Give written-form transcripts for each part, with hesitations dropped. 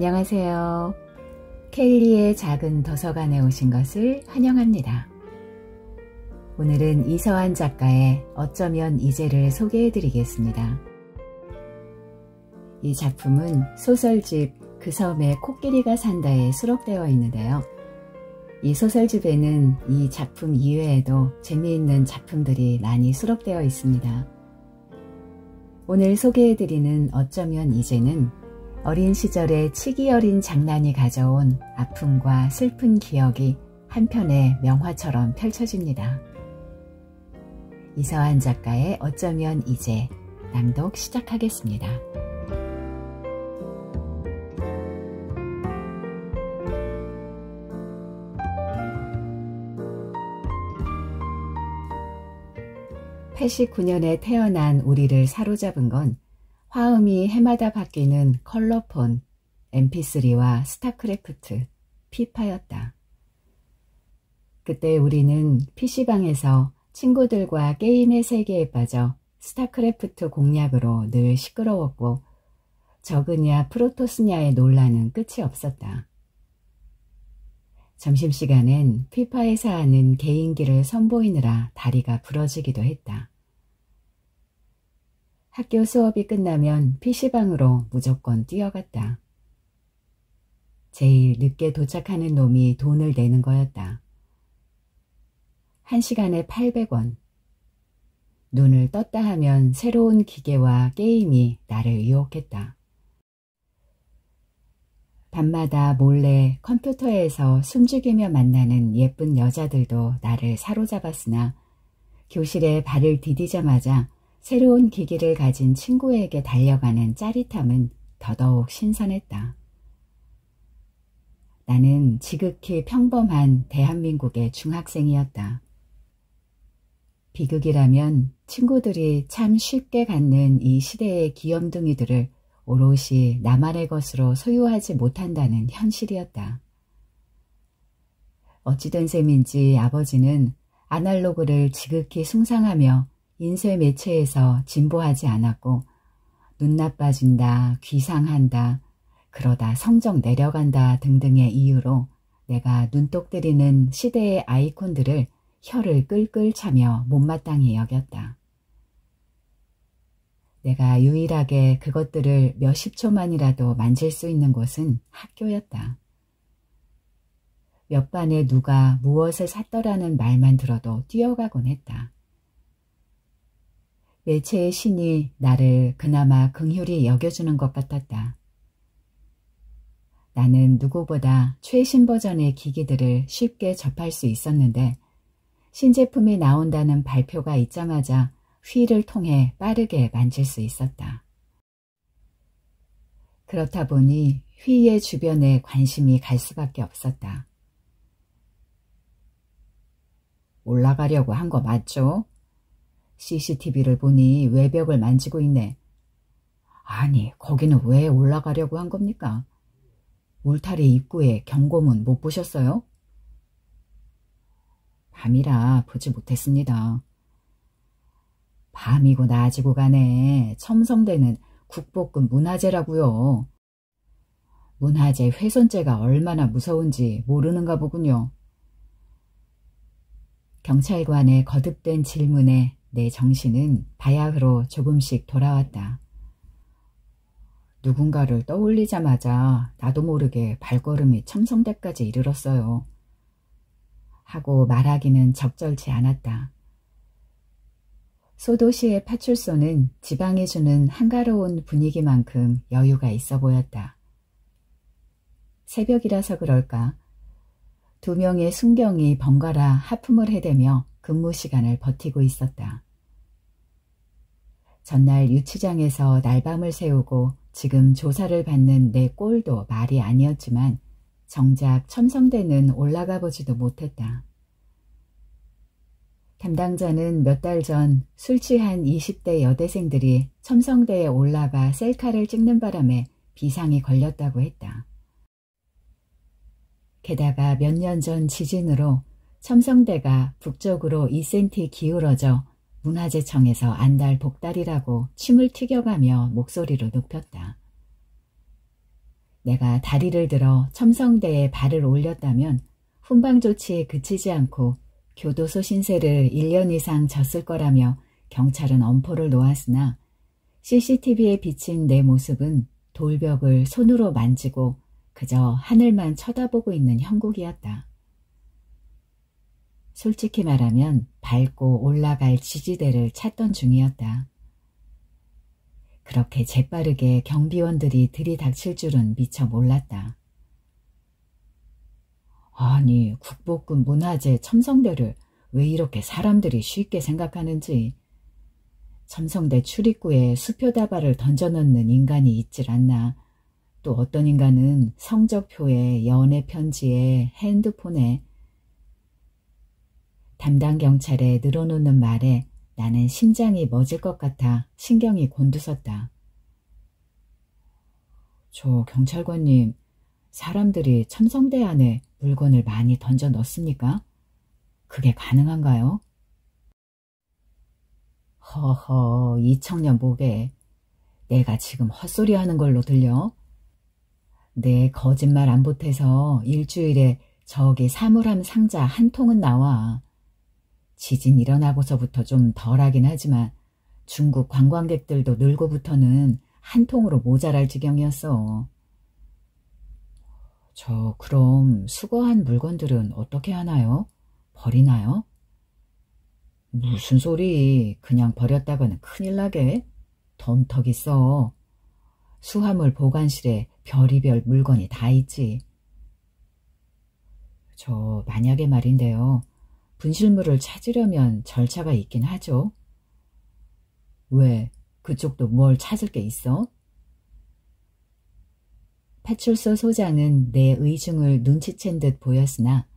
안녕하세요. 켈리의 작은 도서관에 오신 것을 환영합니다. 오늘은 이서한 작가의 어쩌면 이제를 소개해 드리겠습니다. 이 작품은 소설집 그 섬에 코끼리가 산다에 수록되어 있는데요. 이 소설집에는 이 작품 이외에도 재미있는 작품들이 많이 수록되어 있습니다. 오늘 소개해 드리는 어쩌면 이제는 어린 시절의 치기 어린 장난이 가져온 아픔과 슬픈 기억이 한편의 명화처럼 펼쳐집니다. 이서한 작가의 어쩌면 이제 낭독 시작하겠습니다. (89년에) 태어난 우리를 사로잡은 건 화음이 해마다 바뀌는 컬러폰, mp3와 스타크래프트, 피파였다. 그때 우리는 PC방에서 친구들과 게임의 세계에 빠져 스타크래프트 공략으로 늘 시끄러웠고 저그냐 프로토스냐의 논란은 끝이 없었다. 점심시간엔 피파에서 하는 개인기를 선보이느라 다리가 부러지기도 했다. 학교 수업이 끝나면 PC방으로 무조건 뛰어갔다. 제일 늦게 도착하는 놈이 돈을 내는 거였다. 1시간에 800원. 눈을 떴다 하면 새로운 기계와 게임이 나를 유혹했다. 밤마다 몰래 컴퓨터에서 숨죽이며 만나는 예쁜 여자들도 나를 사로잡았으나 교실에 발을 디디자마자 새로운 기기를 가진 친구에게 달려가는 짜릿함은 더더욱 신선했다. 나는 지극히 평범한 대한민국의 중학생이었다. 비극이라면 친구들이 참 쉽게 갖는 이 시대의 귀염둥이들을 오롯이 나만의 것으로 소유하지 못한다는 현실이었다. 어찌된 셈인지 아버지는 아날로그를 지극히 숭상하며 인쇄 매체에서 진보하지 않았고 눈 나빠진다, 귀상한다, 그러다 성적 내려간다 등등의 이유로 내가 눈독 들이는 시대의 아이콘들을 혀를 끌끌 차며 못마땅히 여겼다. 내가 유일하게 그것들을 몇십 초만이라도 만질 수 있는 곳은 학교였다. 몇 반에 누가 무엇을 샀더라는 말만 들어도 뛰어가곤 했다. 매체의 신이 나를 그나마 긍휼히 여겨주는 것 같았다. 나는 누구보다 최신 버전의 기기들을 쉽게 접할 수 있었는데 신제품이 나온다는 발표가 있자마자 휠을 통해 빠르게 만질 수 있었다. 그렇다 보니 휠의 주변에 관심이 갈 수밖에 없었다. 올라가려고 한 거 맞죠? CCTV를 보니 외벽을 만지고 있네. 아니, 거기는 왜 올라가려고 한 겁니까? 울타리 입구에 경고문 못 보셨어요? 밤이라 보지 못했습니다. 밤이고 낮이고 간에 첨성대는 국보급 문화재라고요. 문화재 훼손죄가 얼마나 무서운지 모르는가 보군요. 경찰관의 거듭된 질문에 내 정신은 바야흐로 조금씩 돌아왔다. 누군가를 떠올리자마자 나도 모르게 발걸음이 첨성대까지 이르렀어요. 하고 말하기는 적절치 않았다. 소도시의 파출소는 지방이 주는 한가로운 분위기만큼 여유가 있어 보였다. 새벽이라서 그럴까? 2명의 순경이 번갈아 하품을 해대며 근무 시간을 버티고 있었다. 전날 유치장에서 날밤을 새우고 지금 조사를 받는 내 꼴도 말이 아니었지만 정작 첨성대는 올라가 보지도 못했다. 담당자는 몇 달 전 술 취한 20대 여대생들이 첨성대에 올라가 셀카를 찍는 바람에 비상이 걸렸다고 했다. 게다가 몇 년 전 지진으로 첨성대가 북쪽으로 2cm 기울어져 문화재청에서 안달 복달이라고 침을 튀겨가며 목소리로 눕혔다. 내가 다리를 들어 첨성대에 발을 올렸다면 훈방 조치에 그치지 않고 교도소 신세를 1년 이상 졌을 거라며 경찰은 엄포를 놓았으나 CCTV에 비친 내 모습은 돌벽을 손으로 만지고 그저 하늘만 쳐다보고 있는 형국이었다. 솔직히 말하면 밟고 올라갈 지지대를 찾던 중이었다. 그렇게 재빠르게 경비원들이 들이닥칠 줄은 미처 몰랐다. 아니, 국보급 문화재 첨성대를 왜 이렇게 사람들이 쉽게 생각하는지. 첨성대 출입구에 수표다발을 던져넣는 인간이 있질 않나. 또 어떤 인간은 성적표에 연애편지에 핸드폰에. 담당 경찰에 늘어놓는 말에 나는 심장이 멎을 것 같아 신경이 곤두섰다. 저 경찰관님, 사람들이 첨성대 안에 물건을 많이 던져 넣습니까? 그게 가능한가요? 허허, 이 청년 보게. 내가 지금 헛소리 하는 걸로 들려? 내 거짓말 안 보태서 일주일에 저기 사물함 상자 한 통은 나와. 지진 일어나고서부터 좀 덜하긴 하지만 중국 관광객들도 늘고부터는 한 통으로 모자랄 지경이었어. 저 그럼 수거한 물건들은 어떻게 하나요? 버리나요? 무슨 소리, 그냥 버렸다가는 큰일 나게. 덤턱 있어. 수화물 보관실에 별의별 물건이 다 있지. 저 만약에 말인데요. 분실물을 찾으려면 절차가 있긴 하죠. 왜? 그쪽도 뭘 찾을 게 있어? 파출소 소장은 내 의중을 눈치챈 듯 보였으나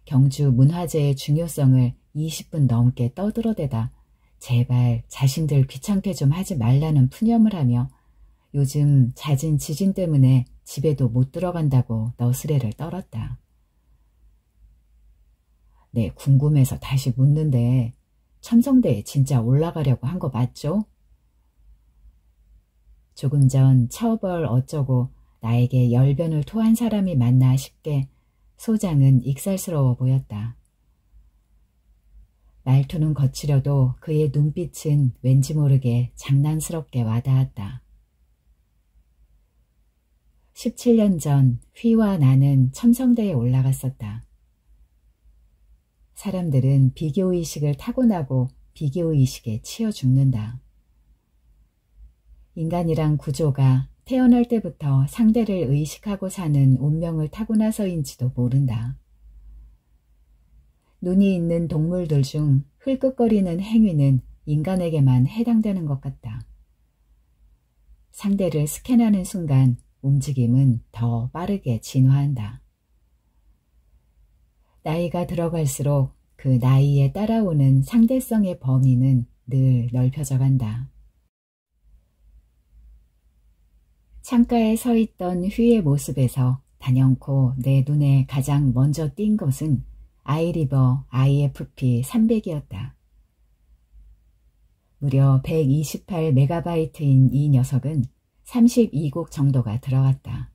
경주 문화재의 중요성을 20분 넘게 떠들어대다 제발 자신들 귀찮게 좀 하지 말라는 푸념을 하며 요즘 잦은 지진 때문에 집에도 못 들어간다고 너스레를 떨었다. 네, 궁금해서 다시 묻는데 첨성대에 진짜 올라가려고 한 거 맞죠? 조금 전 처벌 어쩌고 나에게 열변을 토한 사람이 맞나 싶게 소장은 익살스러워 보였다. 말투는 거칠어도 그의 눈빛은 왠지 모르게 장난스럽게 와닿았다. 17년 전 휘와 나는 첨성대에 올라갔었다. 사람들은 비교의식을 타고나고 비교의식에 치여 죽는다. 인간이란 구조가 태어날 때부터 상대를 의식하고 사는 운명을 타고나서인지도 모른다. 눈이 있는 동물들 중 흘끗거리는 행위는 인간에게만 해당되는 것 같다. 상대를 스캔하는 순간 움직임은 더 빠르게 진화한다. 나이가 들어갈수록 그 나이에 따라오는 상대성의 범위는 늘 넓혀져 간다. 창가에 서 있던 휘의 모습에서 단연코 내 눈에 가장 먼저 띈 것은 아이리버 IFP 300이었다. 무려 128MB인 이 녀석은 32곡 정도가 들어갔다.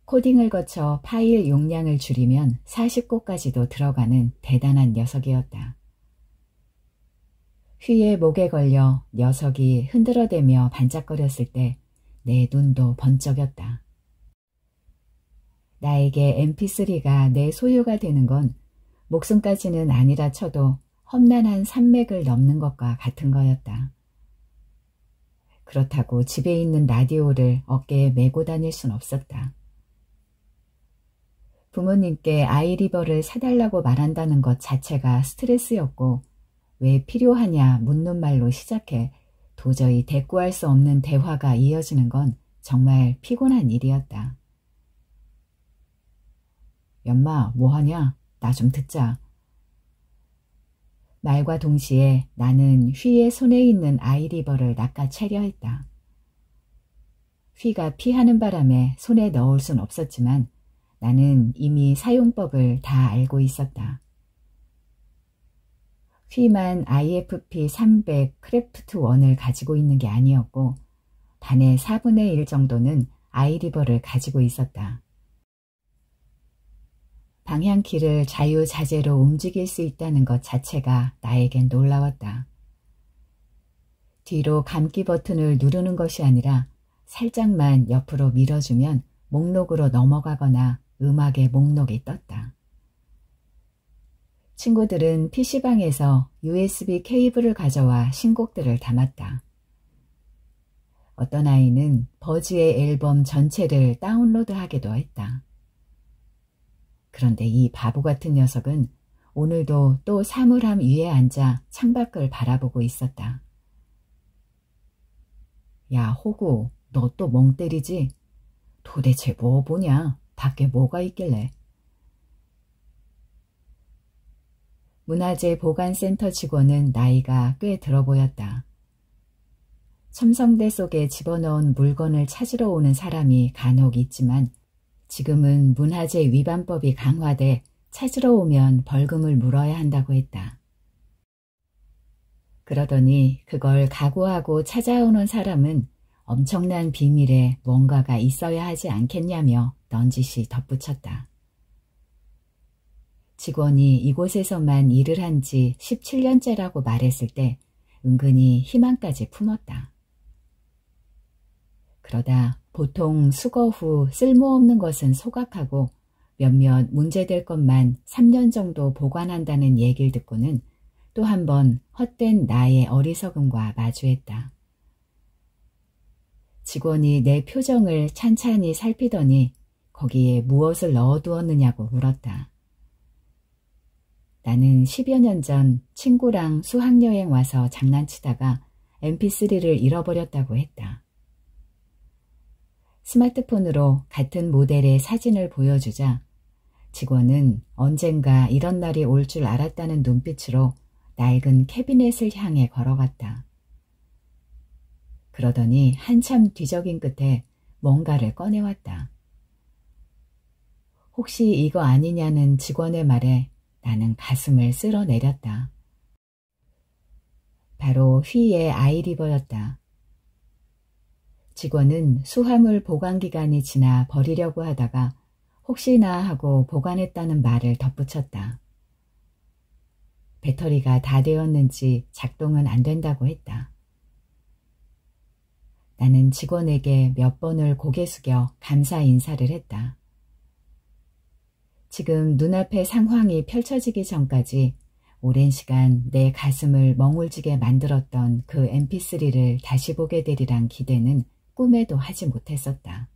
코딩을 거쳐 파일 용량을 줄이면 40곡까지도 들어가는 대단한 녀석이었다. 휘의 목에 걸려 녀석이 흔들어대며 반짝거렸을 때 내 눈도 번쩍였다. 나에게 mp3가 내 소유가 되는 건 목숨까지는 아니라 쳐도 험난한 산맥을 넘는 것과 같은 거였다. 그렇다고 집에 있는 라디오를 어깨에 메고 다닐 순 없었다. 부모님께 아이리버를 사달라고 말한다는 것 자체가 스트레스였고 왜 필요하냐 묻는 말로 시작해 도저히 대꾸할 수 없는 대화가 이어지는 건 정말 피곤한 일이었다. 연마 뭐하냐? 나 좀 듣자. 말과 동시에 나는 휘의 손에 있는 아이리버를 낚아채려 했다. 휘가 피하는 바람에 손에 넣을 순 없었지만 나는 이미 사용법을 다 알고 있었다. 휘만 IFP 300 크래프트 1을 가지고 있는 게 아니었고 반의 4분의 1 정도는 아이리버를 가지고 있었다. 방향키를 자유자재로 움직일 수 있다는 것 자체가 나에겐 놀라웠다. 뒤로 감기 버튼을 누르는 것이 아니라 살짝만 옆으로 밀어주면 목록으로 넘어가거나 음악의 목록이 떴다. 친구들은 PC방에서 USB 케이블을 가져와 신곡들을 담았다. 어떤 아이는 버즈의 앨범 전체를 다운로드하기도 했다. 그런데 이 바보 같은 녀석은 오늘도 또 사물함 위에 앉아 창밖을 바라보고 있었다. 야, 호구, 너 또 멍 때리지? 도대체 뭐 보냐? 밖에 뭐가 있길래? 문화재 보관센터 직원은 나이가 꽤 들어 보였다. 첨성대 속에 집어넣은 물건을 찾으러 오는 사람이 간혹 있지만 지금은 문화재 위반법이 강화돼 찾으러 오면 벌금을 물어야 한다고 했다. 그러더니 그걸 각오하고 찾아오는 사람은 엄청난 비밀에 뭔가가 있어야 하지 않겠냐며 넌지시 덧붙였다. 직원이 이곳에서만 일을 한 지 17년째라고 말했을 때 은근히 희망까지 품었다. 그러다 보통 수거 후 쓸모없는 것은 소각하고 몇몇 문제될 것만 3년 정도 보관한다는 얘기를 듣고는 또 한 번 헛된 나의 어리석음과 마주했다. 직원이 내 표정을 찬찬히 살피더니 거기에 무엇을 넣어두었느냐고 물었다. 나는 10여 년 전 친구랑 수학여행 와서 장난치다가 mp3를 잃어버렸다고 했다. 스마트폰으로 같은 모델의 사진을 보여주자 직원은 언젠가 이런 날이 올 줄 알았다는 눈빛으로 낡은 캐비넷을 향해 걸어갔다. 그러더니 한참 뒤적인 끝에 뭔가를 꺼내왔다. 혹시 이거 아니냐는 직원의 말에 나는 가슴을 쓸어내렸다. 바로 휘의 아이리버였다. 직원은 수화물 보관 기간이 지나 버리려고 하다가 혹시나 하고 보관했다는 말을 덧붙였다. 배터리가 다 되었는지 작동은 안 된다고 했다. 나는 직원에게 몇 번을 고개 숙여 감사 인사를 했다. 지금 눈앞의 상황이 펼쳐지기 전까지 오랜 시간 내 가슴을 멍울지게 만들었던 그 mp3를 다시 보게 되리란 기대는 꿈에도 하지 못했었다.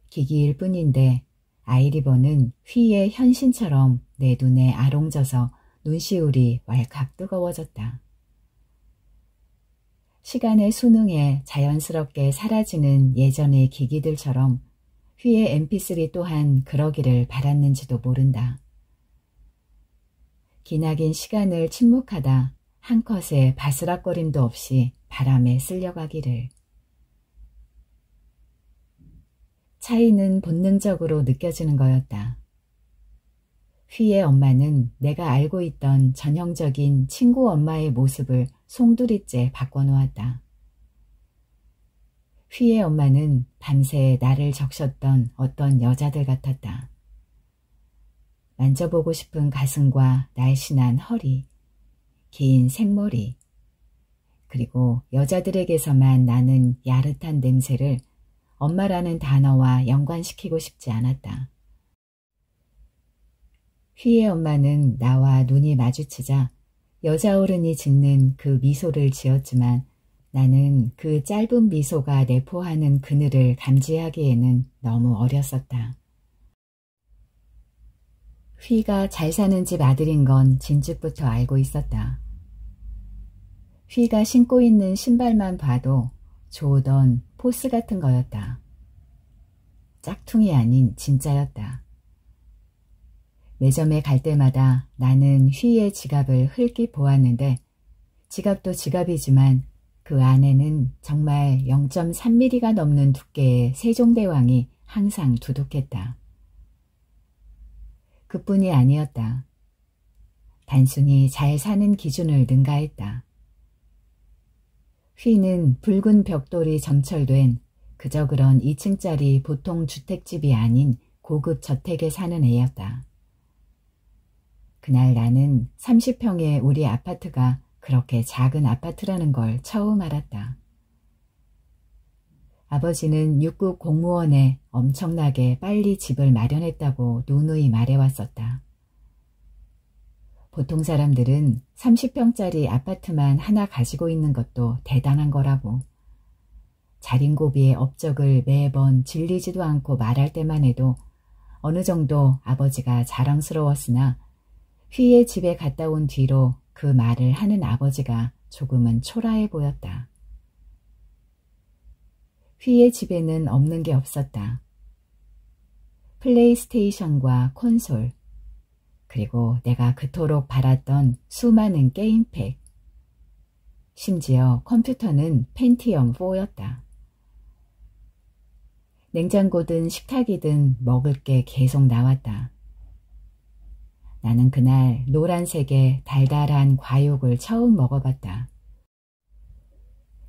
기기일 뿐인데 아이리버는 휘의 현신처럼 내 눈에 아롱져서 눈시울이 왈칵 뜨거워졌다. 시간의 수능에 자연스럽게 사라지는 예전의 기기들처럼 휘의 mp3 또한 그러기를 바랐는지도 모른다. 기나긴 시간을 침묵하다 한 컷의 바스락거림도 없이 바람에 쓸려가기를. 차이는 본능적으로 느껴지는 거였다. 휘의 엄마는 내가 알고 있던 전형적인 친구 엄마의 모습을 송두리째 바꿔놓았다. 휘의 엄마는 밤새 나를 적셨던 어떤 여자들 같았다. 만져보고 싶은 가슴과 날씬한 허리, 긴 생머리, 그리고 여자들에게서만 나는 야릇한 냄새를 엄마라는 단어와 연관시키고 싶지 않았다. 휘의 엄마는 나와 눈이 마주치자 여자 어른이 짓는 그 미소를 지었지만 나는 그 짧은 미소가 내포하는 그늘을 감지하기에는 너무 어렸었다. 휘가 잘 사는 집 아들인 건 진즉부터 알고 있었다. 휘가 신고 있는 신발만 봐도 좋던 포스 같은 거였다. 짝퉁이 아닌 진짜였다. 매점에 갈 때마다 나는 휘의 지갑을 흘낏 보았는데 지갑도 지갑이지만 그 안에는 정말 0.3mm가 넘는 두께의 세종대왕이 항상 두둑했다. 그뿐이 아니었다. 단순히 잘 사는 기준을 능가했다. 휘는 붉은 벽돌이 점철된 그저 그런 2층짜리 보통 주택집이 아닌 고급 저택에 사는 애였다. 그날 나는 30평의 우리 아파트가 그렇게 작은 아파트라는 걸 처음 알았다. 아버지는 6급 공무원에 엄청나게 빨리 집을 마련했다고 누누이 말해왔었다. 보통 사람들은 30평짜리 아파트만 하나 가지고 있는 것도 대단한 거라고. 자린고비의 업적을 매번 질리지도 않고 말할 때만 해도 어느 정도 아버지가 자랑스러웠으나 휘의 집에 갔다 온 뒤로 그 말을 하는 아버지가 조금은 초라해 보였다. 휘의 집에는 없는 게 없었다. 플레이스테이션과 콘솔, 그리고 내가 그토록 바랐던 수많은 게임팩, 심지어 컴퓨터는 펜티엄 4였다. 냉장고든 식탁이든 먹을 게 계속 나왔다. 나는 그날 노란색의 달달한 과육을 처음 먹어봤다.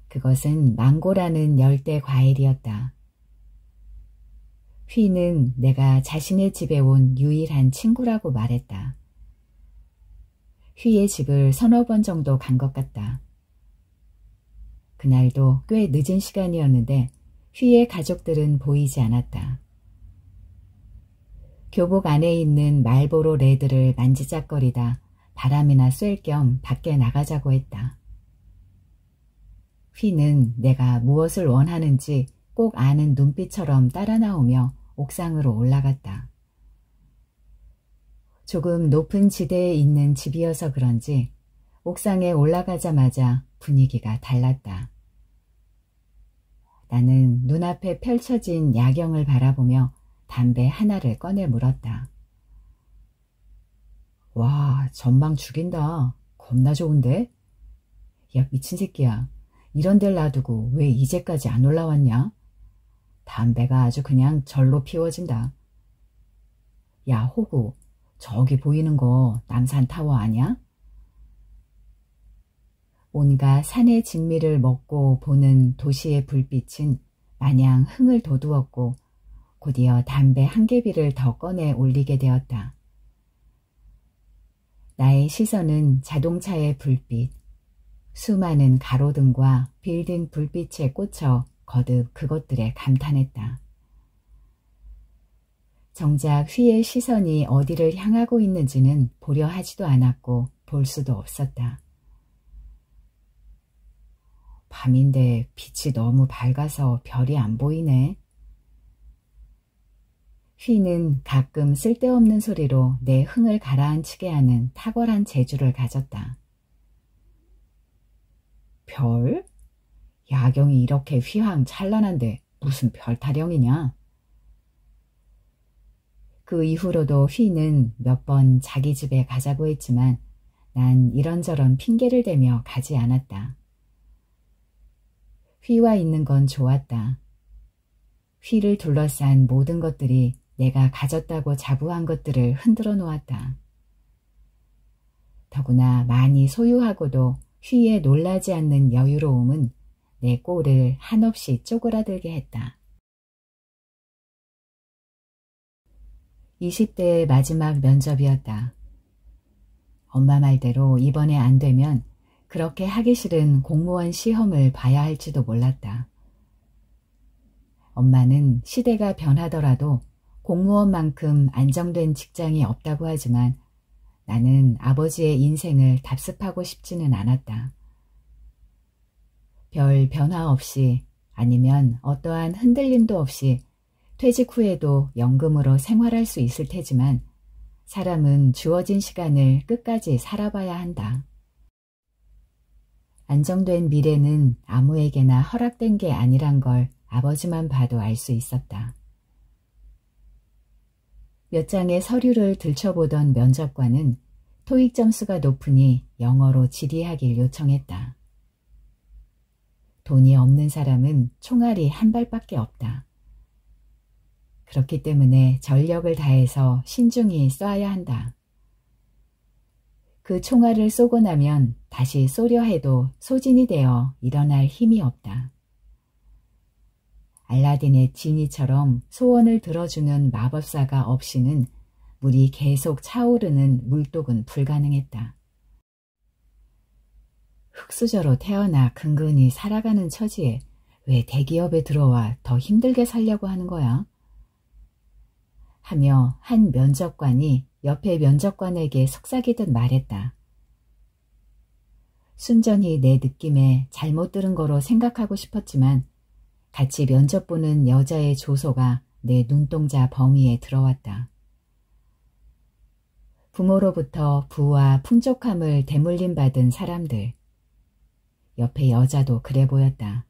그것은 망고라는 열대 과일이었다. 휘는 내가 자신의 집에 온 유일한 친구라고 말했다. 휘의 집을 서너 번 정도 간 것 같다. 그날도 꽤 늦은 시간이었는데 휘의 가족들은 보이지 않았다. 교복 안에 있는 말보로 레드를 만지작거리다 바람이나 쐴 겸 밖에 나가자고 했다. 휘는 내가 무엇을 원하는지 꼭 아는 눈빛처럼 따라 나오며 옥상으로 올라갔다. 조금 높은 지대에 있는 집이어서 그런지 옥상에 올라가자마자 분위기가 달랐다. 나는 눈앞에 펼쳐진 야경을 바라보며 담배 하나를 꺼내 물었다. 와, 전망 죽인다. 겁나 좋은데? 야, 미친 새끼야. 이런 데를 놔두고 왜 이제까지 안 올라왔냐? 담배가 아주 그냥 절로 피워진다. 야, 호구, 저기 보이는 거 남산타워 아니야? 온갖 산의 진미를 먹고 보는 도시의 불빛은 마냥 흥을 돋우었고 곧이어 담배 한 개비를 더 꺼내 올리게 되었다. 나의 시선은 자동차의 불빛, 수많은 가로등과 빌딩 불빛에 꽂혀 거듭 그것들에 감탄했다. 정작 휘의 시선이 어디를 향하고 있는지는 보려 하지도 않았고 볼 수도 없었다. 밤인데 빛이 너무 밝아서 별이 안 보이네. 휘는 가끔 쓸데없는 소리로 내 흥을 가라앉히게 하는 탁월한 재주를 가졌다. 별? 야경이 이렇게 휘황찬란한데 무슨 별 타령이냐? 그 이후로도 휘는 몇 번 자기 집에 가자고 했지만 난 이런저런 핑계를 대며 가지 않았다. 휘와 있는 건 좋았다. 휘를 둘러싼 모든 것들이 내가 가졌다고 자부한 것들을 흔들어 놓았다. 더구나 많이 소유하고도 휘에 놀라지 않는 여유로움은 내 꼴을 한없이 쪼그라들게 했다. 20대의 마지막 면접이었다. 엄마 말대로 이번에 안 되면 그렇게 하기 싫은 공무원 시험을 봐야 할지도 몰랐다. 엄마는 시대가 변하더라도 공무원만큼 안정된 직장이 없다고 하지만 나는 아버지의 인생을 답습하고 싶지는 않았다. 별 변화 없이 아니면 어떠한 흔들림도 없이 퇴직 후에도 연금으로 생활할 수 있을 테지만 사람은 주어진 시간을 끝까지 살아봐야 한다. 안정된 미래는 아무에게나 허락된 게 아니란 걸 아버지만 봐도 알 수 있었다. 몇 장의 서류를 들춰보던 면접관은 토익 점수가 높으니 영어로 질의하길 요청했다. 돈이 없는 사람은 총알이 한 발밖에 없다. 그렇기 때문에 전력을 다해서 신중히 쏴야 한다. 그 총알을 쏘고 나면 다시 쏘려 해도 소진이 되어 일어날 힘이 없다. 알라딘의 지니처럼 소원을 들어주는 마법사가 없이는 물이 계속 차오르는 물독은 불가능했다. 흙수저로 태어나 근근히 살아가는 처지에 왜 대기업에 들어와 더 힘들게 살려고 하는 거야? 하며 한 면접관이 옆에 면접관에게 속삭이듯 말했다. 순전히 내 느낌에 잘못 들은 거로 생각하고 싶었지만 같이 면접 보는 여자의 조소가 내 눈동자 범위에 들어왔다. 부모로부터 부와 풍족함을 대물림받은 사람들. 옆에 여자도 그래 보였다.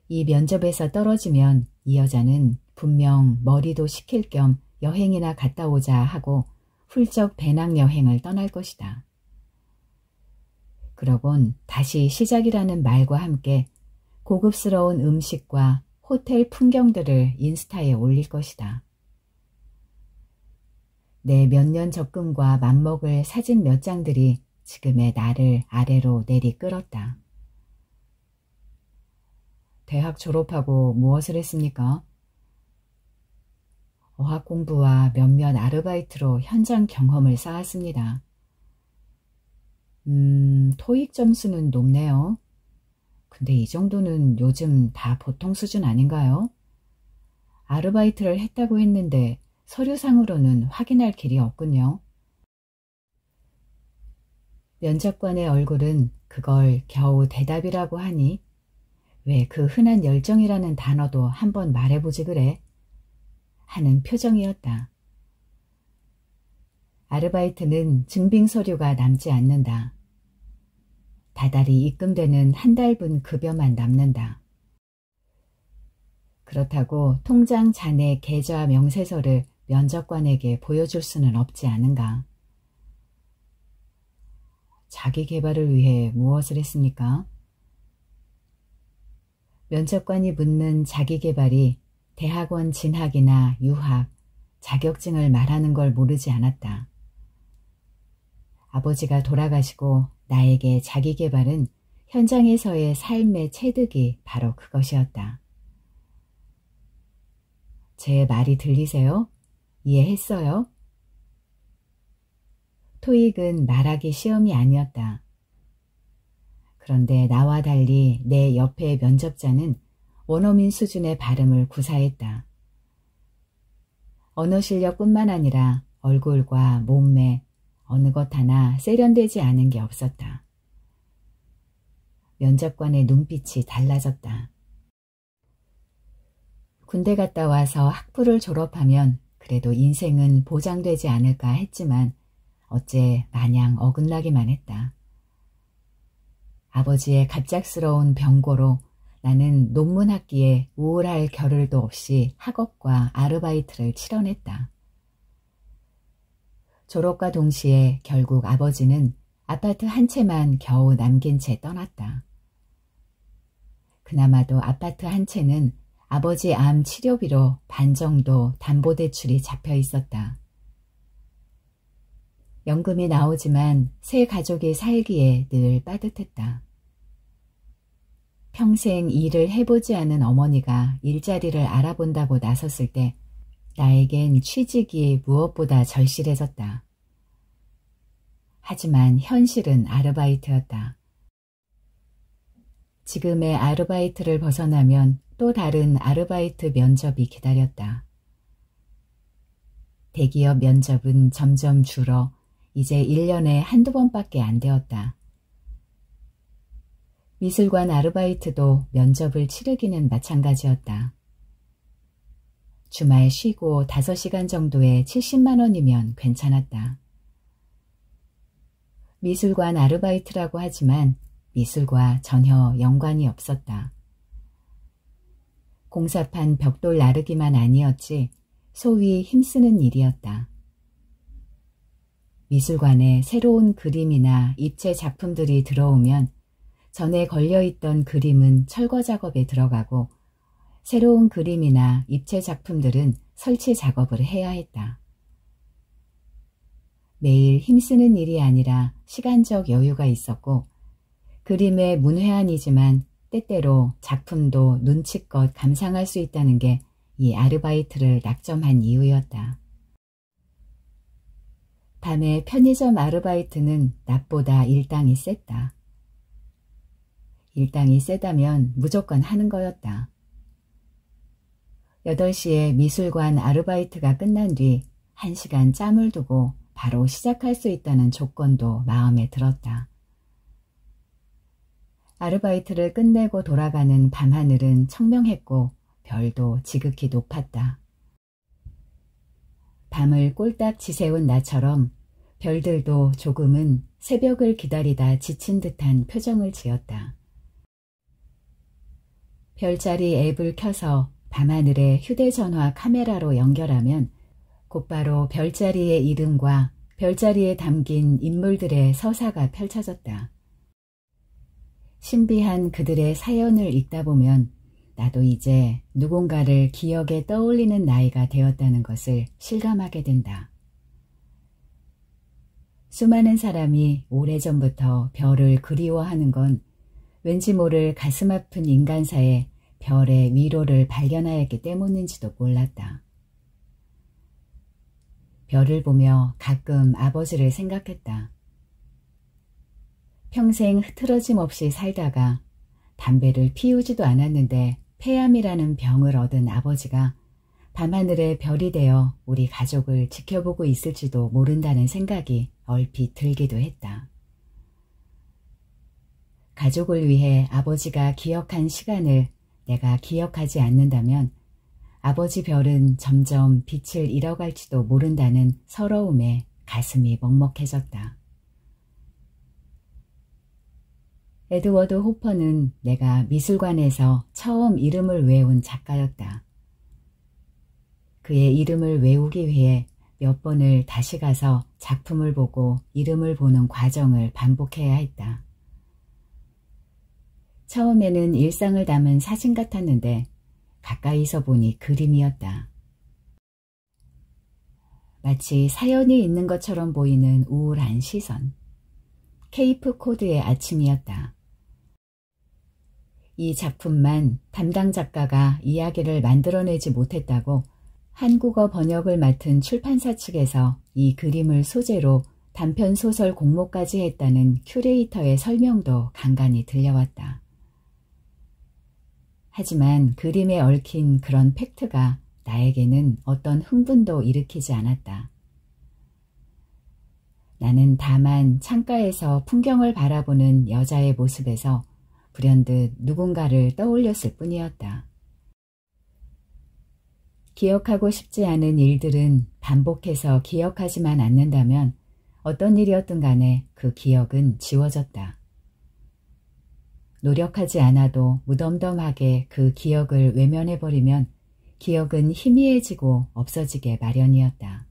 이 면접에서 떨어지면 이 여자는 분명 머리도 식힐 겸 여행이나 갔다 오자 하고 훌쩍 배낭여행을 떠날 것이다. 그러곤 다시 시작이라는 말과 함께 고급스러운 음식과 호텔 풍경들을 인스타에 올릴 것이다. 내 몇 년 적금과 맞먹을 사진 몇 장들이 지금의 나를 아래로 내리끌었다. 대학 졸업하고 무엇을 했습니까? 어학 공부와 몇몇 아르바이트로 현장 경험을 쌓았습니다. 토익 점수는 높네요. 근데 이 정도는 요즘 다 보통 수준 아닌가요? 아르바이트를 했다고 했는데 서류상으로는 확인할 길이 없군요. 면접관의 얼굴은 그걸 겨우 대답이라고 하니 왜 그 흔한 열정이라는 단어도 한번 말해보지 그래? 하는 표정이었다. 아르바이트는 증빙서류가 남지 않는다. 다달이 입금되는 한 달분 급여만 남는다. 그렇다고 통장 잔액 계좌 명세서를 면접관에게 보여줄 수는 없지 않은가. 자기 개발을 위해 무엇을 했습니까? 면접관이 묻는 자기 개발이 대학원 진학이나 유학, 자격증을 말하는 걸 모르지 않았다. 아버지가 돌아가시고 나에게 자기 개발은 현장에서의 삶의 체득이 바로 그것이었다. 제 말이 들리세요? 이해했어요? 토익은 말하기 시험이 아니었다. 그런데 나와 달리 내 옆의 면접자는 원어민 수준의 발음을 구사했다. 언어 실력뿐만 아니라 얼굴과 몸매, 어느 것 하나 세련되지 않은 게 없었다. 면접관의 눈빛이 달라졌다. 군대 갔다 와서 학부를 졸업하면 그래도 인생은 보장되지 않을까 했지만 어째 마냥 어긋나기만 했다. 아버지의 갑작스러운 병고로 나는 논문 학기에 우울할 겨를도 없이 학업과 아르바이트를 치러냈다. 졸업과 동시에 결국 아버지는 아파트 한 채만 겨우 남긴 채 떠났다. 그나마도 아파트 한 채는 아버지 암 치료비로 반 정도 담보대출이 잡혀 있었다. 연금이 나오지만 새 가족이 살기에 늘 빠듯했다. 평생 일을 해보지 않은 어머니가 일자리를 알아본다고 나섰을 때 나에겐 취직이 무엇보다 절실해졌다. 하지만 현실은 아르바이트였다. 지금의 아르바이트를 벗어나면 또 다른 아르바이트 면접이 기다렸다. 대기업 면접은 점점 줄어 이제 1년에 한두 번밖에 안 되었다. 미술관 아르바이트도 면접을 치르기는 마찬가지였다. 주말 쉬고 5시간 정도에 70만 원이면 괜찮았다. 미술관 아르바이트라고 하지만 미술과 전혀 연관이 없었다. 공사판 벽돌 나르기만 아니었지 소위 힘쓰는 일이었다. 미술관에 새로운 그림이나 입체 작품들이 들어오면 전에 걸려있던 그림은 철거 작업에 들어가고 새로운 그림이나 입체 작품들은 설치 작업을 해야 했다. 매일 힘쓰는 일이 아니라 시간적 여유가 있었고 그림의 문외한이지만 때때로 작품도 눈치껏 감상할 수 있다는 게 이 아르바이트를 낙점한 이유였다. 밤에 편의점 아르바이트는 낮보다 일당이 셌다. 일당이 세다면 무조건 하는 거였다. 8시에 미술관 아르바이트가 끝난 뒤 1시간 짬을 두고 바로 시작할 수 있다는 조건도 마음에 들었다. 아르바이트를 끝내고 돌아가는 밤하늘은 청명했고 별도 지극히 높았다. 밤을 꼴딱 지새운 나처럼 별들도 조금은 새벽을 기다리다 지친 듯한 표정을 지었다. 별자리 앱을 켜서 밤하늘에 휴대전화 카메라로 연결하면 곧바로 별자리의 이름과 별자리에 담긴 인물들의 서사가 펼쳐졌다. 신비한 그들의 사연을 읽다 보면 나도 이제 누군가를 기억에 떠올리는 나이가 되었다는 것을 실감하게 된다. 수많은 사람이 오래전부터 별을 그리워하는 건 왠지 모를 가슴 아픈 인간사에 별의 위로를 발견하였기 때문인지도 몰랐다. 별을 보며 가끔 아버지를 생각했다. 평생 흐트러짐 없이 살다가 담배를 피우지도 않았는데 폐암이라는 병을 얻은 아버지가 밤하늘의 별이 되어 우리 가족을 지켜보고 있을지도 모른다는 생각이 얼핏 들기도 했다. 가족을 위해 아버지가 기억한 시간을 내가 기억하지 않는다면 아버지 별은 점점 빛을 잃어갈지도 모른다는 서러움에 가슴이 먹먹해졌다. 에드워드 호퍼는 내가 미술관에서 처음 이름을 외운 작가였다. 그의 이름을 외우기 위해 몇 번을 다시 가서 작품을 보고 이름을 보는 과정을 반복해야 했다. 처음에는 일상을 담은 사진 같았는데 가까이서 보니 그림이었다. 마치 사연이 있는 것처럼 보이는 우울한 시선. 케이프 코드의 아침이었다. 이 작품만 담당 작가가 이야기를 만들어내지 못했다고 한국어 번역을 맡은 출판사 측에서 이 그림을 소재로 단편소설 공모까지 했다는 큐레이터의 설명도 간간히 들려왔다. 하지만 그림에 얽힌 그런 팩트가 나에게는 어떤 흥분도 일으키지 않았다. 나는 다만 창가에서 풍경을 바라보는 여자의 모습에서 불현듯 누군가를 떠올렸을 뿐이었다. 기억하고 싶지 않은 일들은 반복해서 기억하지만 않는다면 어떤 일이었든 간에 그 기억은 지워졌다. 노력하지 않아도 무덤덤하게 그 기억을 외면해버리면 기억은 희미해지고 없어지게 마련이었다.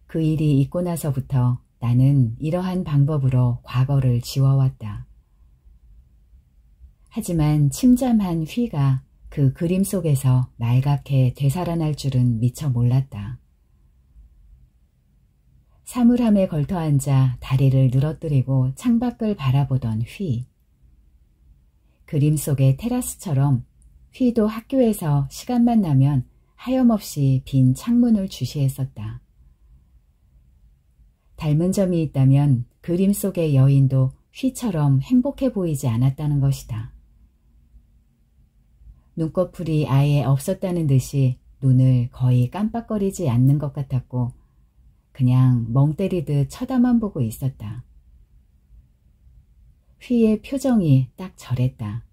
그 일이 있고 나서부터 나는 이러한 방법으로 과거를 지워왔다. 하지만 침잠한 휘가 그 그림 속에서 말갛게 되살아날 줄은 미처 몰랐다. 사물함에 걸터앉아 다리를 늘어뜨리고 창밖을 바라보던 휘. 그림 속의 테라스처럼 휘도 학교에서 시간만 나면 하염없이 빈 창문을 주시했었다. 닮은 점이 있다면 그림 속의 여인도 휘처럼 행복해 보이지 않았다는 것이다. 눈꺼풀이 아예 없었다는 듯이 눈을 거의 깜빡거리지 않는 것 같았고 그냥 멍 때리듯 쳐다만 보고 있었다. 휘의 표정이 딱 저랬다.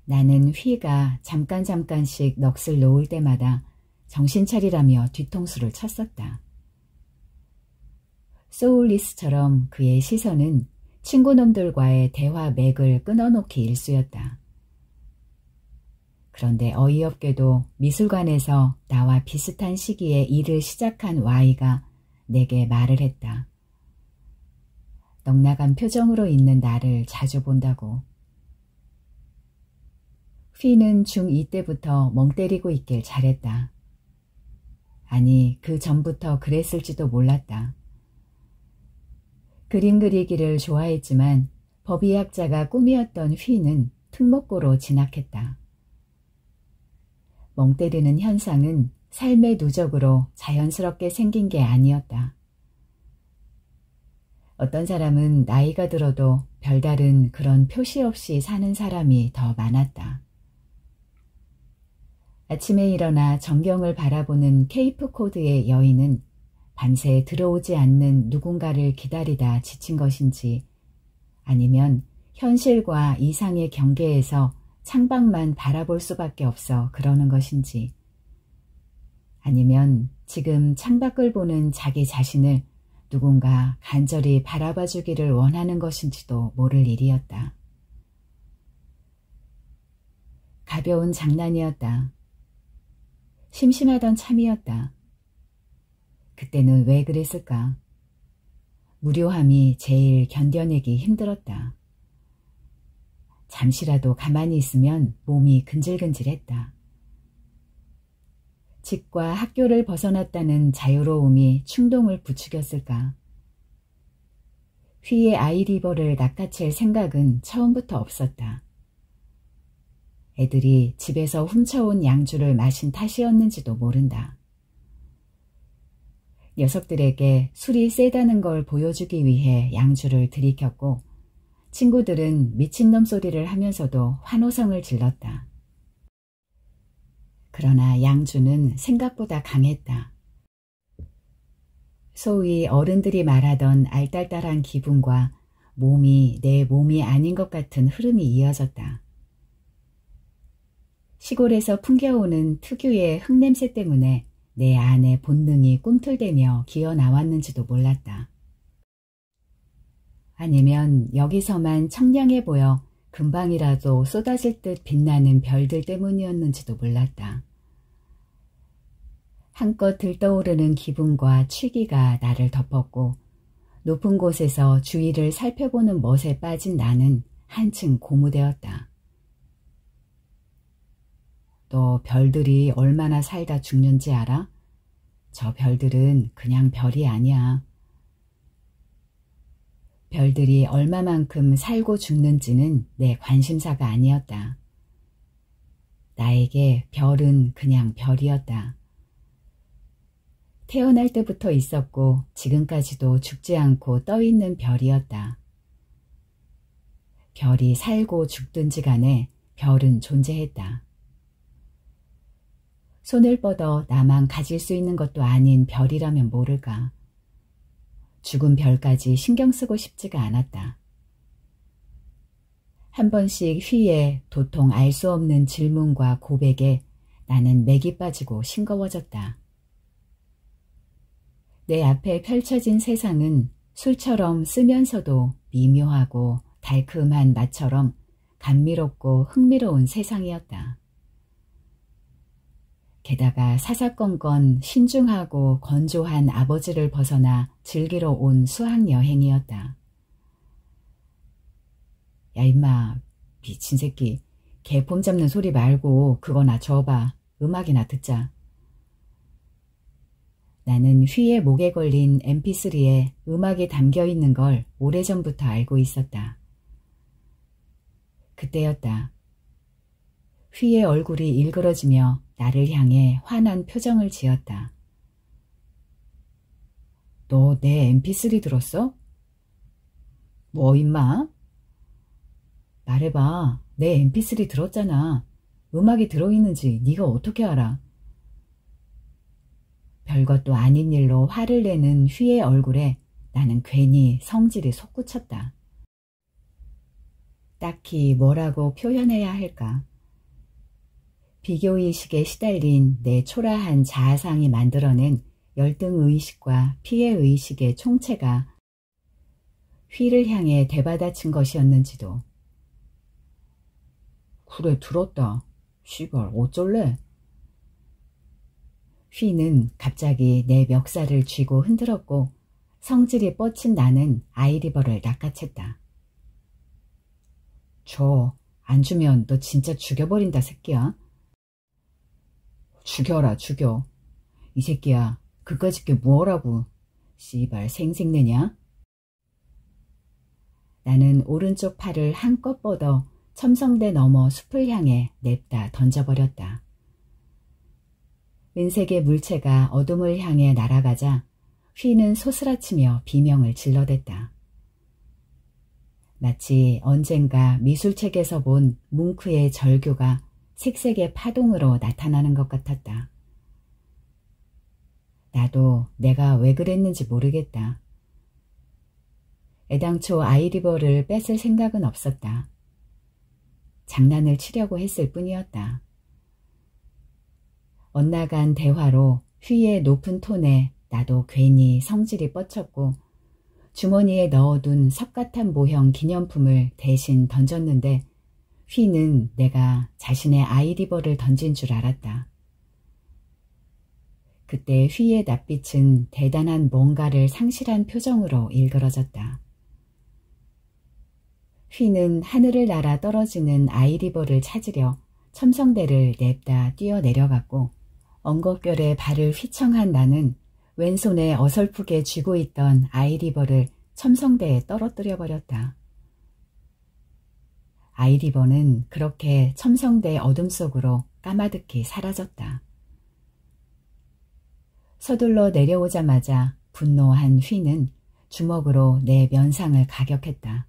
나는 휘가 잠깐씩 넋을 놓을 때마다 정신 차리라며 뒤통수를 쳤었다. 소울리스처럼 그의 시선은 친구놈들과의 대화 맥을 끊어놓기 일쑤였다. 그런데 어이없게도 미술관에서 나와 비슷한 시기에 일을 시작한 Y가 내게 말을 했다. 넉나간 표정으로 있는 나를 자주 본다고. 휘는 중2 때부터 멍 때리고 있길 잘했다. 아니, 그 전부터 그랬을지도 몰랐다. 그림 그리기를 좋아했지만 법의학자가 꿈이었던 휘는 특목고로 진학했다. 멍 때리는 현상은 삶의 누적으로 자연스럽게 생긴 게 아니었다. 어떤 사람은 나이가 들어도 별다른 그런 표시 없이 사는 사람이 더 많았다. 아침에 일어나 전경을 바라보는 케이프 코드의 여인은 밤새 들어오지 않는 누군가를 기다리다 지친 것인지, 아니면 현실과 이상의 경계에서 창밖만 바라볼 수밖에 없어 그러는 것인지, 아니면 지금 창밖을 보는 자기 자신을 누군가 간절히 바라봐 주기를 원하는 것인지도 모를 일이었다. 가벼운 장난이었다. 심심하던 참이었다. 그때는 왜 그랬을까? 무료함이 제일 견뎌내기 힘들었다. 잠시라도 가만히 있으면 몸이 근질근질했다. 집과 학교를 벗어났다는 자유로움이 충동을 부추겼을까? 휘의 아이리버를 낚아챌 생각은 처음부터 없었다. 애들이 집에서 훔쳐온 양주를 마신 탓이었는지도 모른다. 녀석들에게 술이 세다는 걸 보여주기 위해 양주를 들이켰고, 친구들은 미친놈 소리를 하면서도 환호성을 질렀다. 그러나 양주는 생각보다 강했다. 소위 어른들이 말하던 알딸딸한 기분과 몸이 내 몸이 아닌 것 같은 흐름이 이어졌다. 시골에서 풍겨오는 특유의 흙냄새 때문에 내 안의 본능이 꿈틀대며 기어나왔는지도 몰랐다. 아니면 여기서만 청량해 보여 금방이라도 쏟아질 듯 빛나는 별들 때문이었는지도 몰랐다. 한껏 들떠오르는 기분과 취기가 나를 덮었고, 높은 곳에서 주위를 살펴보는 멋에 빠진 나는 한층 고무되었다. 너 별들이 얼마나 살다 죽는지 알아? 저 별들은 그냥 별이 아니야. 별들이 얼마만큼 살고 죽는지는 내 관심사가 아니었다. 나에게 별은 그냥 별이었다. 태어날 때부터 있었고 지금까지도 죽지 않고 떠있는 별이었다. 별이 살고 죽든지 간에 별은 존재했다. 손을 뻗어 나만 가질 수 있는 것도 아닌 별이라면 모를까. 죽은 별까지 신경 쓰고 싶지가 않았다. 한 번씩 휘에 도통 알 수 없는 질문과 고백에 나는 맥이 빠지고 싱거워졌다. 내 앞에 펼쳐진 세상은 술처럼 쓰면서도 미묘하고 달큼한 맛처럼 감미롭고 흥미로운 세상이었다. 게다가 사사건건 신중하고 건조한 아버지를 벗어나 즐기러 온 수학여행이었다. 야 임마, 미친 새끼, 개폼 잡는 소리 말고 그거나 줘봐. 음악이나 듣자. 나는 휘의 목에 걸린 mp3에 음악이 담겨있는 걸 오래전부터 알고 있었다. 그때였다. 휘의 얼굴이 일그러지며 나를 향해 환한 표정을 지었다. 너 내 mp3 들었어? 뭐 임마? 말해봐. 내 mp3 들었잖아. 음악이 들어있는지 네가 어떻게 알아? 별것도 아닌 일로 화를 내는 휘의 얼굴에 나는 괜히 성질이 솟구쳤다. 딱히 뭐라고 표현해야 할까? 비교의식에 시달린 내 초라한 자아상이 만들어낸 열등의식과 피해의식의 총체가 휘를 향해 되받아친 것이었는지도. 그래 들었다. 씨발 어쩔래? 휘는 갑자기 내 멱살을 쥐고 흔들었고 성질이 뻗친 나는 아이리버를 낚아챘다. 줘. 안 주면 너 진짜 죽여버린다 새끼야. 죽여라 죽여. 이 새끼야 그까짓 게 뭐라고. 씨발 생색내냐? 나는 오른쪽 팔을 한껏 뻗어 첨성대 너머 숲을 향해 냅다 던져버렸다. 은색의 물체가 어둠을 향해 날아가자 휘는 소스라치며 비명을 질러댔다. 마치 언젠가 미술책에서 본 뭉크의 절규가 색색의 파동으로 나타나는 것 같았다. 나도 내가 왜 그랬는지 모르겠다. 애당초 아이리버를 뺏을 생각은 없었다. 장난을 치려고 했을 뿐이었다. 엇나간 대화로 휘의 높은 톤에 나도 괜히 성질이 뻗쳤고 주머니에 넣어둔 석가탄 모형 기념품을 대신 던졌는데 휘는 내가 자신의 아이리버를 던진 줄 알았다. 그때 휘의 낯빛은 대단한 뭔가를 상실한 표정으로 일그러졌다. 휘는 하늘을 날아 떨어지는 아이리버를 찾으려 첨성대를 냅다 뛰어내려갔고 엉겁결에 발을 휘청한 나는 왼손에 어설프게 쥐고 있던 아이리버를 첨성대에 떨어뜨려 버렸다. 아이리버는 그렇게 첨성대 어둠 속으로 까마득히 사라졌다. 서둘러 내려오자마자 분노한 휘는 주먹으로 내 면상을 가격했다.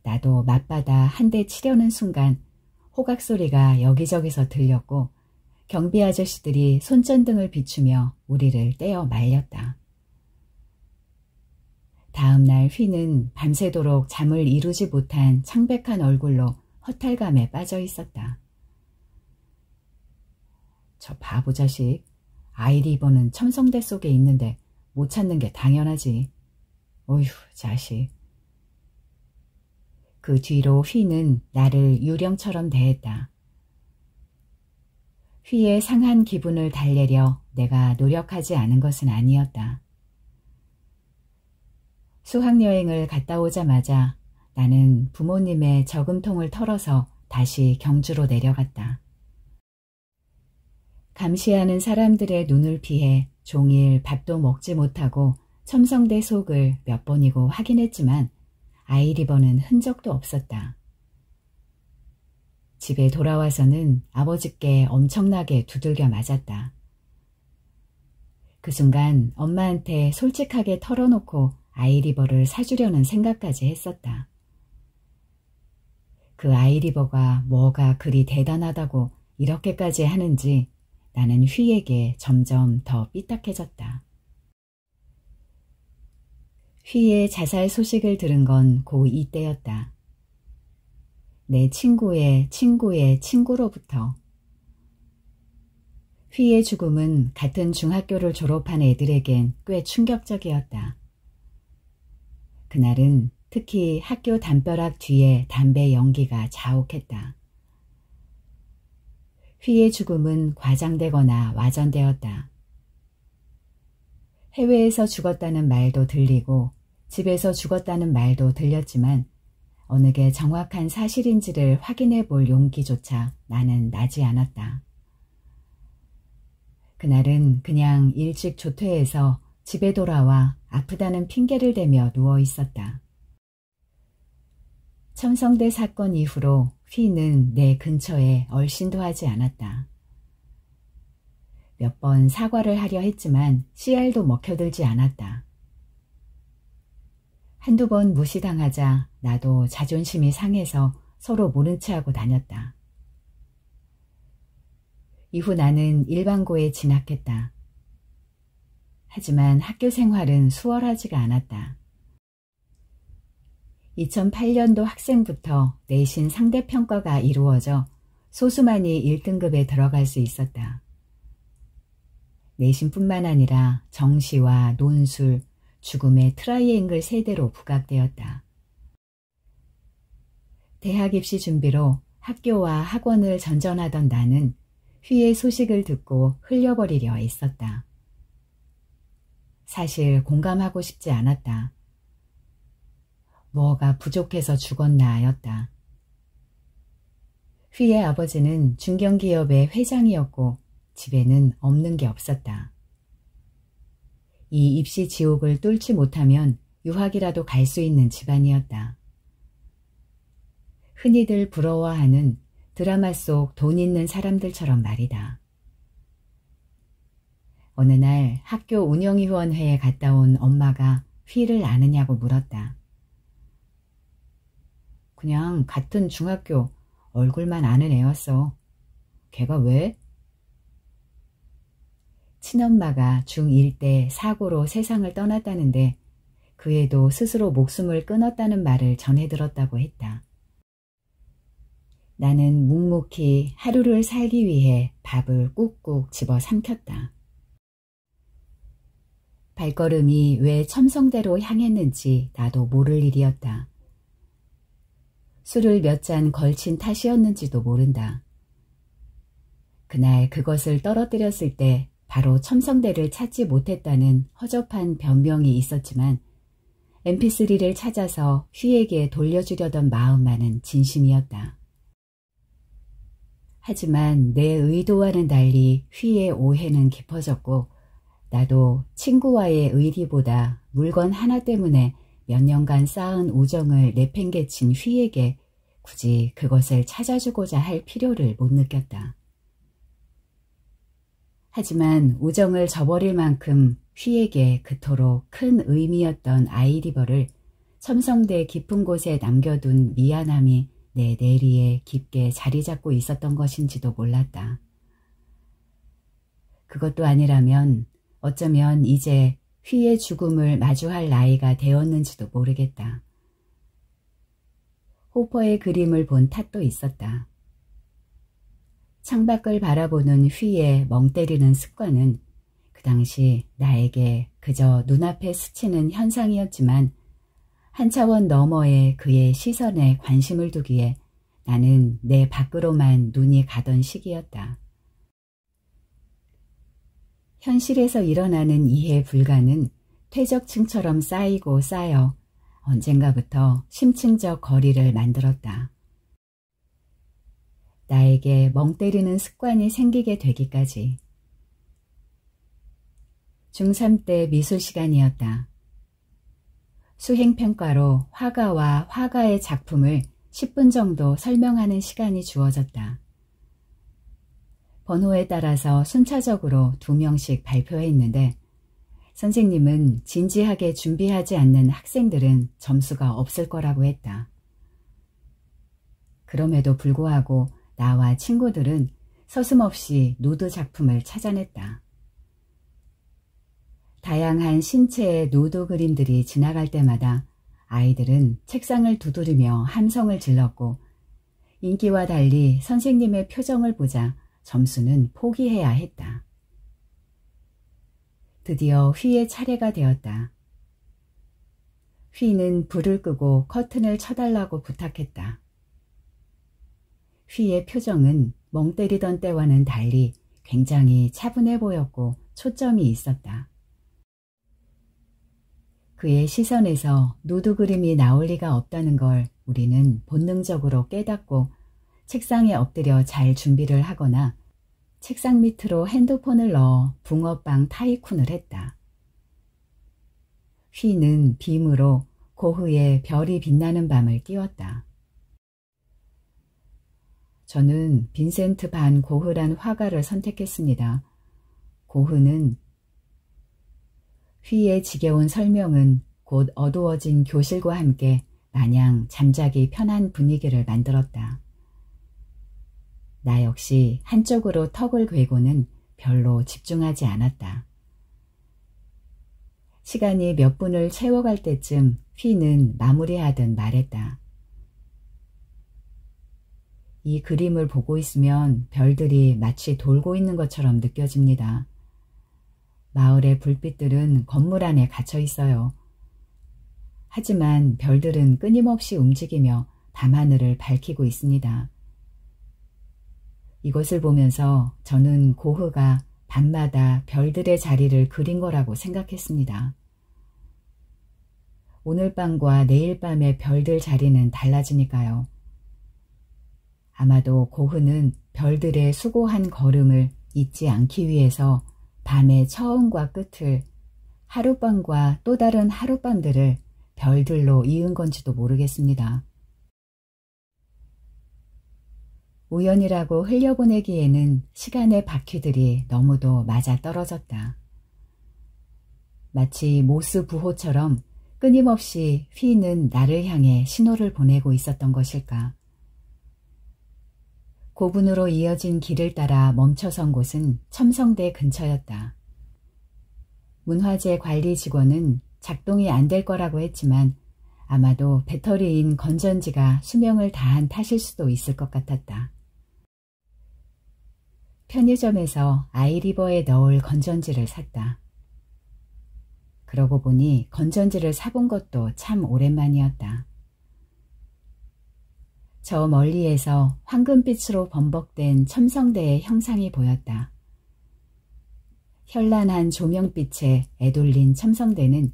나도 맞받아 한 대 치려는 순간 호각 소리가 여기저기서 들렸고 경비 아저씨들이 손전등을 비추며 우리를 떼어 말렸다. 다음 날 휘는 밤새도록 잠을 이루지 못한 창백한 얼굴로 허탈감에 빠져 있었다. 저 바보 자식, 아이리버는 첨성대 속에 있는데 못 찾는 게 당연하지. 어휴, 자식. 그 뒤로 휘는 나를 유령처럼 대했다. 휘의 상한 기분을 달래려 내가 노력하지 않은 것은 아니었다. 수학여행을 갔다 오자마자 나는 부모님의 저금통을 털어서 다시 경주로 내려갔다. 감시하는 사람들의 눈을 피해 종일 밥도 먹지 못하고 첨성대 속을 몇 번이고 확인했지만 아이리버는 흔적도 없었다. 집에 돌아와서는 아버지께 엄청나게 두들겨 맞았다. 그 순간 엄마한테 솔직하게 털어놓고 아이리버를 사주려는 생각까지 했었다. 그 아이리버가 뭐가 그리 대단하다고 이렇게까지 하는지 나는 휘에게 점점 더 삐딱해졌다. 휘의 자살 소식을 들은 건 고 이때였다. 내 친구의 친구의 친구로부터. 휘의 죽음은 같은 중학교를 졸업한 애들에겐 꽤 충격적이었다. 그날은 특히 학교 담벼락 뒤에 담배 연기가 자욱했다. 휘의 죽음은 과장되거나 와전되었다. 해외에서 죽었다는 말도 들리고 집에서 죽었다는 말도 들렸지만 어느 게 정확한 사실인지를 확인해 볼 용기조차 나는 나지 않았다. 그날은 그냥 일찍 조퇴해서 집에 돌아와 아프다는 핑계를 대며 누워 있었다. 첨성대 사건 이후로 휘는 내 근처에 얼씬도 하지 않았다. 몇 번 사과를 하려 했지만 씨알도 먹혀들지 않았다. 한두 번 무시당하자 나도 자존심이 상해서 서로 모른 체하고 다녔다. 이후 나는 일반고에 진학했다. 하지만 학교 생활은 수월하지가 않았다. 2008년도 학생부터 내신 상대평가가 이루어져 소수만이 1등급에 들어갈 수 있었다. 내신뿐만 아니라 정시와 논술, 죽음의 트라이앵글 세대로 부각되었다. 대학 입시 준비로 학교와 학원을 전전하던 나는 휘의 소식을 듣고 흘려버리려 애썼다. 사실 공감하고 싶지 않았다. 뭐가 부족해서 죽었나 하였다. 휘의 아버지는 중견기업의 회장이었고 집에는 없는 게 없었다. 이 입시 지옥을 뚫지 못하면 유학이라도 갈 수 있는 집안이었다. 흔히들 부러워하는 드라마 속 돈 있는 사람들처럼 말이다. 어느 날 학교 운영위원회에 갔다 온 엄마가 휘를 아느냐고 물었다. 그냥 같은 중학교 얼굴만 아는 애였어. 걔가 왜? 친엄마가 중1 때 사고로 세상을 떠났다는데 그 애도 스스로 목숨을 끊었다는 말을 전해 들었다고 했다. 나는 묵묵히 하루를 살기 위해 밥을 꾹꾹 집어 삼켰다. 발걸음이 왜 첨성대로 향했는지 나도 모를 일이었다. 술을 몇 잔 걸친 탓이었는지도 모른다. 그날 그것을 떨어뜨렸을 때 바로 첨성대를 찾지 못했다는 허접한 변명이 있었지만 mp3를 찾아서 휘에게 돌려주려던 마음만은 진심이었다. 하지만 내 의도와는 달리 휘의 오해는 깊어졌고 나도 친구와의 의리보다 물건 하나 때문에 몇 년간 쌓은 우정을 내팽개친 휘에게 굳이 그것을 찾아주고자 할 필요를 못 느꼈다. 하지만 우정을 저버릴 만큼 휘에게 그토록 큰 의미였던 아이리버를 첨성대 깊은 곳에 남겨둔 미안함이 내 내리에 깊게 자리 잡고 있었던 것인지도 몰랐다. 그것도 아니라면 어쩌면 이제 휘의 죽음을 마주할 나이가 되었는지도 모르겠다. 호퍼의 그림을 본 탓도 있었다. 창밖을 바라보는 휘의 멍 때리는 습관은 그 당시 나에게 그저 눈앞에 스치는 현상이었지만 한 차원 너머의 그의 시선에 관심을 두기에 나는 내 밖으로만 눈이 가던 시기였다. 현실에서 일어나는 이해 불가는 퇴적층처럼 쌓이고 쌓여 언젠가부터 심층적 거리를 만들었다. 나에게 멍 때리는 습관이 생기게 되기까지. 중3 때 미술 시간이었다. 수행평가로 화가와 화가의 작품을 10분 정도 설명하는 시간이 주어졌다. 번호에 따라서 순차적으로 2명씩 발표했는데 선생님은 진지하게 준비하지 않는 학생들은 점수가 없을 거라고 했다. 그럼에도 불구하고 나와 친구들은 서슴없이 누드 작품을 찾아냈다. 다양한 신체의 누드 그림들이 지나갈 때마다 아이들은 책상을 두드리며 함성을 질렀고 인기와 달리 선생님의 표정을 보자 점수는 포기해야 했다. 드디어 휘의 차례가 되었다. 휘는 불을 끄고 커튼을 쳐달라고 부탁했다. 휘의 표정은 멍 때리던 때와는 달리 굉장히 차분해 보였고 초점이 있었다. 그의 시선에서 누드 그림이 나올 리가 없다는 걸 우리는 본능적으로 깨닫고 책상에 엎드려 잘 준비를 하거나 책상 밑으로 핸드폰을 넣어 붕어빵 타이쿤을 했다. 휘는 빔으로 고흐의 별이 빛나는 밤을 띄웠다. 저는 빈센트 반 고흐란 화가를 선택했습니다. 고흐는 휘의 지겨운 설명은 곧 어두워진 교실과 함께 마냥 잠자기 편한 분위기를 만들었다. 나 역시 한쪽으로 턱을 괴고는 별로 집중하지 않았다. 시간이 몇 분을 채워갈 때쯤 휘는 마무리하듯 말했다. 이 그림을 보고 있으면 별들이 마치 돌고 있는 것처럼 느껴집니다. 마을의 불빛들은 건물 안에 갇혀 있어요. 하지만 별들은 끊임없이 움직이며 밤하늘을 밝히고 있습니다. 이것을 보면서 저는 고흐가 밤마다 별들의 자리를 그린 거라고 생각했습니다. 오늘 밤과 내일 밤의 별들 자리는 달라지니까요. 아마도 고흐는 별들의 수고한 걸음을 잊지 않기 위해서 밤의 처음과 끝을, 하룻밤과 또 다른 하룻밤들을 별들로 이은 건지도 모르겠습니다. 우연이라고 흘려보내기에는 시간의 바퀴들이 너무도 맞아떨어졌다. 마치 모스 부호처럼 끊임없이 휘는 나를 향해 신호를 보내고 있었던 것일까. 고분으로 이어진 길을 따라 멈춰선 곳은 첨성대 근처였다. 문화재 관리 직원은 작동이 안 될 거라고 했지만 아마도 배터리인 건전지가 수명을 다한 탓일 수도 있을 것 같았다. 편의점에서 아이리버에 넣을 건전지를 샀다. 그러고 보니 건전지를 사본 것도 참 오랜만이었다. 저 멀리에서 황금빛으로 범벅된 첨성대의 형상이 보였다. 현란한 조명빛에 애돌린 첨성대는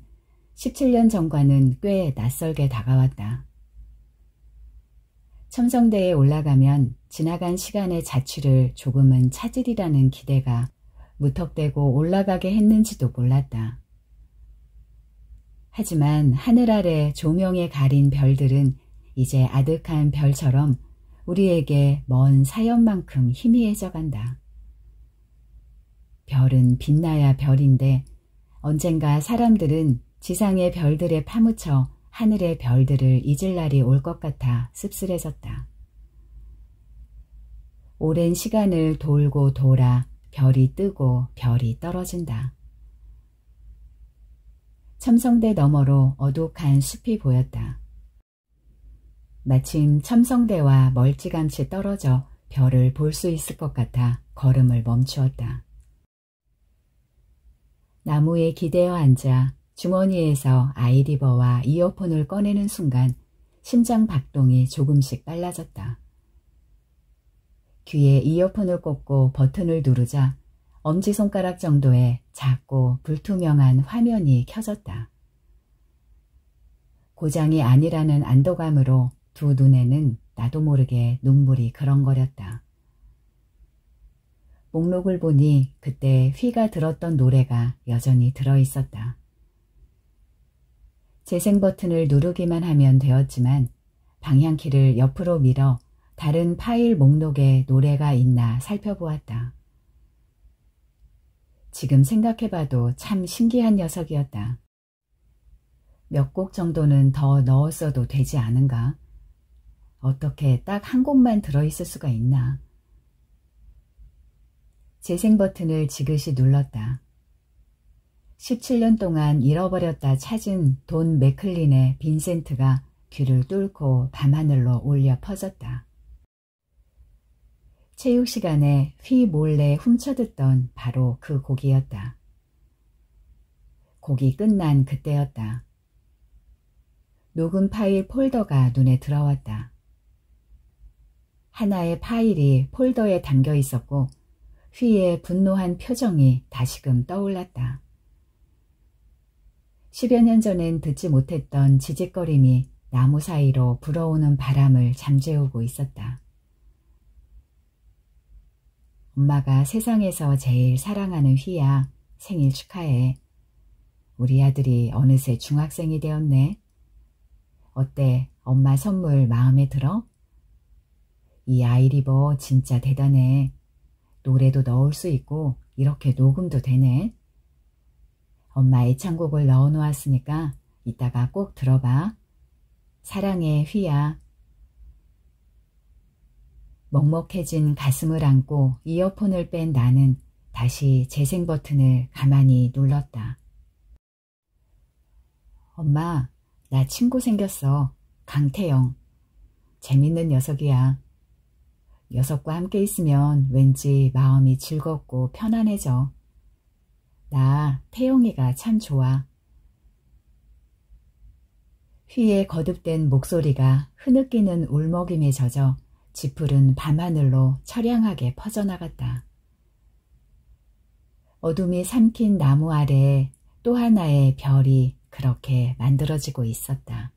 17년 전과는 꽤 낯설게 다가왔다. 첨성대에 올라가면 지나간 시간의 자취를 조금은 찾으리라는 기대가 무턱대고 올라가게 했는지도 몰랐다. 하지만 하늘 아래 조명에 가린 별들은 이제 아득한 별처럼 우리에게 먼 사연만큼 희미해져 간다. 별은 빛나야 별인데 언젠가 사람들은 지상의 별들에 파묻혀 하늘의 별들을 잊을 날이 올 것 같아 씁쓸해졌다. 오랜 시간을 돌고 돌아 별이 뜨고 별이 떨어진다. 첨성대 너머로 어둑한 숲이 보였다. 마침 첨성대와 멀찌감치 떨어져 별을 볼 수 있을 것 같아 걸음을 멈추었다. 나무에 기대어 앉아 주머니에서 아이리버와 이어폰을 꺼내는 순간 심장 박동이 조금씩 빨라졌다. 귀에 이어폰을 꽂고 버튼을 누르자 엄지손가락 정도의 작고 불투명한 화면이 켜졌다. 고장이 아니라는 안도감으로 두 눈에는 나도 모르게 눈물이 그렁거렸다. 목록을 보니 그때 휘가 들었던 노래가 여전히 들어있었다. 재생 버튼을 누르기만 하면 되었지만 방향키를 옆으로 밀어 다른 파일 목록에 노래가 있나 살펴보았다. 지금 생각해봐도 참 신기한 녀석이었다. 몇 곡 정도는 더 넣었어도 되지 않은가? 어떻게 딱 한 곡만 들어있을 수가 있나? 재생 버튼을 지그시 눌렀다. 17년 동안 잃어버렸다 찾은 돈 맥클린의 빈센트가 귀를 뚫고 밤하늘로 울려 퍼졌다. 체육 시간에 휘 몰래 훔쳐듣던 바로 그 곡이었다. 곡이 끝난 그때였다. 녹음 파일 폴더가 눈에 들어왔다. 하나의 파일이 폴더에 담겨 있었고 휘의 분노한 표정이 다시금 떠올랐다. 10여 년 전엔 듣지 못했던 지직거림이 나무 사이로 불어오는 바람을 잠재우고 있었다. 엄마가 세상에서 제일 사랑하는 휘야, 생일 축하해. 우리 아들이 어느새 중학생이 되었네. 어때? 엄마 선물 마음에 들어? 이 아이리버 진짜 대단해. 노래도 넣을 수 있고 이렇게 녹음도 되네. 엄마 애창곡을 넣어놓았으니까 이따가 꼭 들어봐. 사랑해 휘야. 먹먹해진 가슴을 안고 이어폰을 뺀 나는 다시 재생 버튼을 가만히 눌렀다. 엄마, 나 친구 생겼어. 강태영. 재밌는 녀석이야. 녀석과 함께 있으면 왠지 마음이 즐겁고 편안해져. 나 태영이가 참 좋아. 휘의 거듭된 목소리가 흐느끼는 울먹임에 젖어 짙푸른 밤하늘로 처량하게 퍼져나갔다. 어둠이 삼킨 나무 아래에 또 하나의 별이 그렇게 만들어지고 있었다.